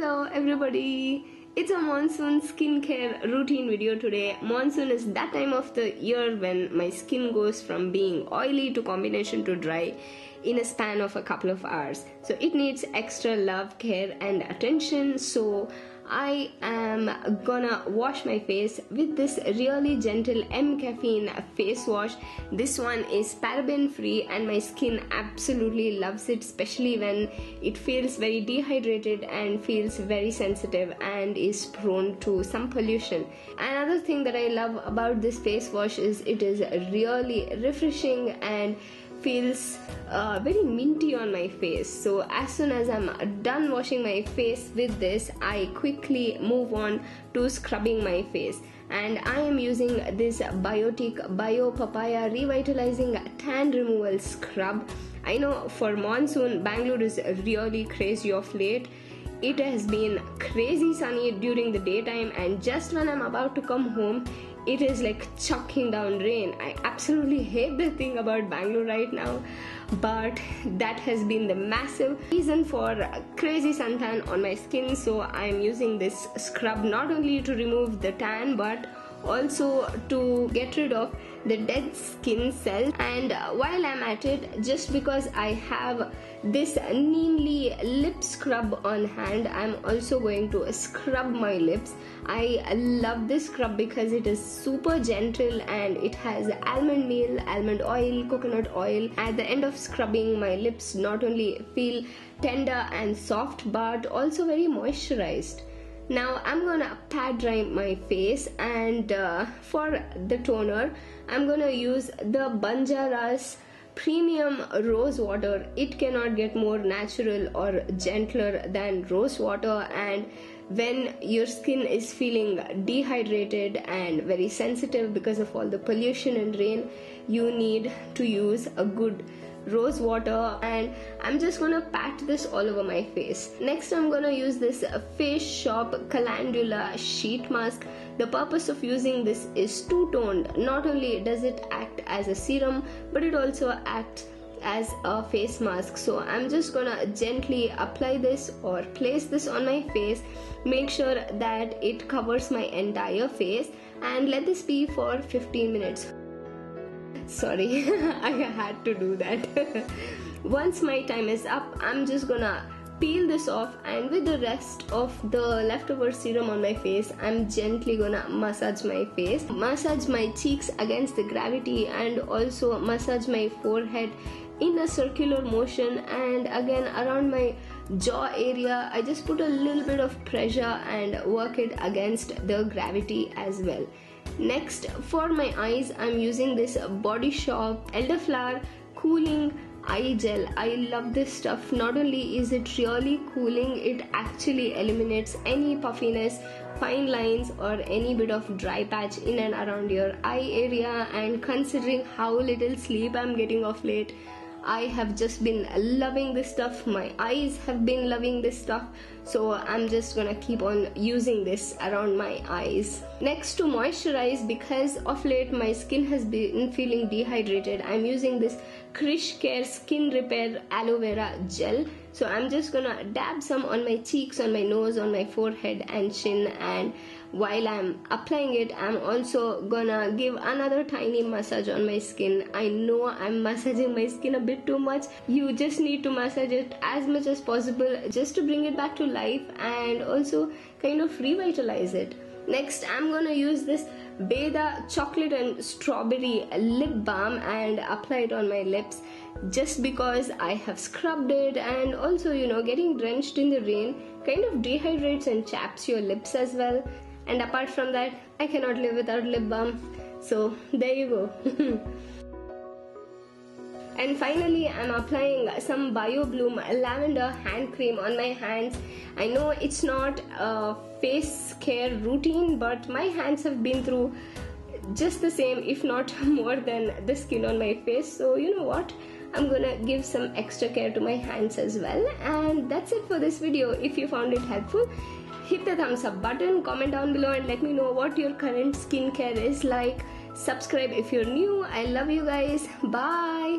Hello everybody, it's a monsoon skincare routine video today. Monsoon is that time of the year when my skin goes from being oily to combination to dry in a span of a couple of hours. So it needs extra love, care and attention. So I am gonna wash my face with this really gentle Mcaffein face wash. This one is paraben free and my skin absolutely loves it, especially when it feels very dehydrated and feels very sensitive and is prone to some pollution. Another thing that I love about this face wash is it is really refreshing and feels very minty on my face. So as soon as I'm done washing my face with this, I quickly move on to scrubbing my face, and I am using this Biotique Bio Papaya Revitalizing Tan Removal Scrub. I know for monsoon, Bangalore is really crazy of late. It has been crazy sunny during the daytime, and just when I'm about to come home, it is like chucking down rain. I absolutely hate the thing about Bangalore right now, but that has been the massive reason for crazy suntan on my skin. So I'm using this scrub not only to remove the tan but also to get rid of the dead skin cells. And while I'm at it, just because I have this Neemli lip scrub on hand, I'm also going to scrub my lips. I love this scrub because it is super gentle and it has almond meal, almond oil, coconut oil. At the end of scrubbing, my lips not only feel tender and soft but also very moisturized. Now I'm gonna pat dry my face, and for the toner I'm gonna use the Banjara's premium rose water. It cannot get more natural or gentler than rose water, and when your skin is feeling dehydrated and very sensitive because of all the pollution and rain, you need to use a good rose water. And I'm just gonna pat this all over my face. Next I'm gonna use this Face Shop Calendula sheet mask. The purpose of using this is two-toned. Not only does it act as a serum, but it also acts as a face mask. So I'm just gonna gently apply this or place this on my face. Make sure that it covers my entire face and let this be for 15 minutes. Sorry, I had to do that. Once my time is up, I'm just gonna peel this off, and with the rest of the leftover serum on my face, I'm gently gonna massage my face, massage my cheeks against the gravity, and also massage my forehead in a circular motion, and again around my jaw area. I just put a little bit of pressure and work it against the gravity as well. Next, for my eyes, I'm using this Body Shop Elderflower Cooling Eye Gel. I love this stuff. Not only is it really cooling, it actually eliminates any puffiness, fine lines or any bit of dry patch in and around your eye area. And considering how little sleep I'm getting of late, I have just been loving this stuff. My eyes have been loving this stuff. So I'm just gonna keep on using this around my eyes. Next, to moisturize, because of late my skin has been feeling dehydrated, I'm using this Krishcare Skin Repair Aloe Vera Gel. So I'm just gonna dab some on my cheeks, on my nose, on my forehead and chin, and while I'm applying it, I'm also gonna give another tiny massage on my skin. I know I'm massaging my skin a bit too much. You just need to massage it as much as possible just to bring it back to life and also kind of revitalize it. Next, I'm gonna use this Beda chocolate and strawberry lip balm and apply it on my lips, just because I have scrubbed it, and also, you know, getting drenched in the rain kind of dehydrates and chaps your lips as well. And apart from that, I cannot live without lip balm. So there you go. And finally, I'm applying some Bio Bloom lavender hand cream on my hands. I know it's not a face care routine, but my hands have been through just the same, if not more than the skin on my face. So you know what? I'm gonna give some extra care to my hands as well. And that's it for this video. If you found it helpful, hit the thumbs up button, comment down below and let me know what your current skincare is like. Subscribe if you're new. I love you guys. Bye.